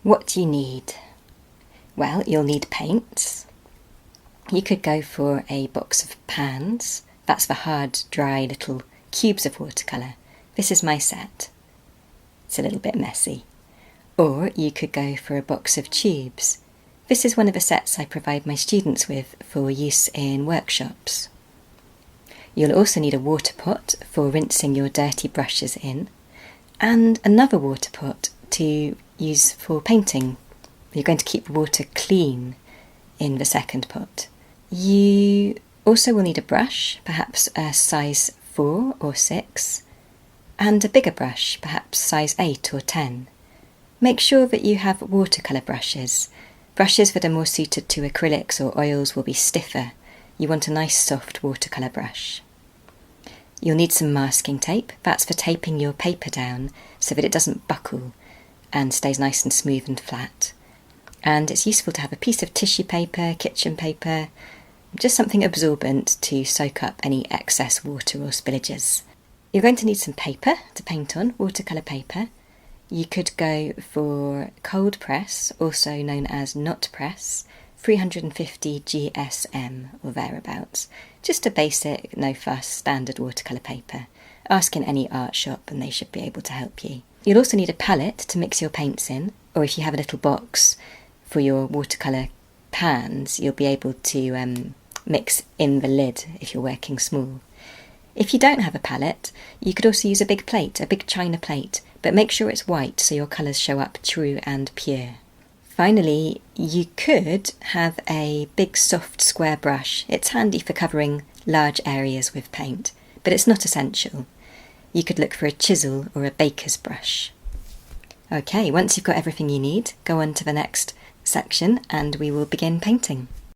What do you need? Well, you'll need paints. You could go for a box of pans. That's for hard, dry little cubes of watercolour. This is my set. It's a little bit messy. Or you could go for a box of tubes. This is one of the sets I provide my students with for use in workshops. You'll also need a water pot for rinsing your dirty brushes in, and another water pot to use for painting. You're going to keep the water clean in the second pot. You also will need a brush, perhaps a size 4 or 6, and a bigger brush, perhaps size 8 or 10. Make sure that you have watercolour brushes. Brushes that are more suited to acrylics or oils will be stiffer. You want a nice soft watercolour brush. You'll need some masking tape. That's for taping your paper down so that it doesn't buckle and stays nice and smooth and flat. And it's useful to have a piece of tissue paper, kitchen paper, just something absorbent to soak up any excess water or spillages. You're going to need some paper to paint on, watercolour paper. You could go for cold press, also known as knot press, 350 GSM or thereabouts. Just a basic, no fuss, standard watercolour paper. Ask in any art shop and they should be able to help you. You'll also need a palette to mix your paints in, or if you have a little box for your watercolour pans, you'll be able to mix in the lid if you're working small. If you don't have a palette, you could also use a big plate, a big china plate, but make sure it's white so your colours show up true and pure. Finally, you could have a big soft square brush. It's handy for covering large areas with paint, but it's not essential. You could look for a chisel or a baker's brush. Okay, once you've got everything you need, go on to the next section and we will begin painting.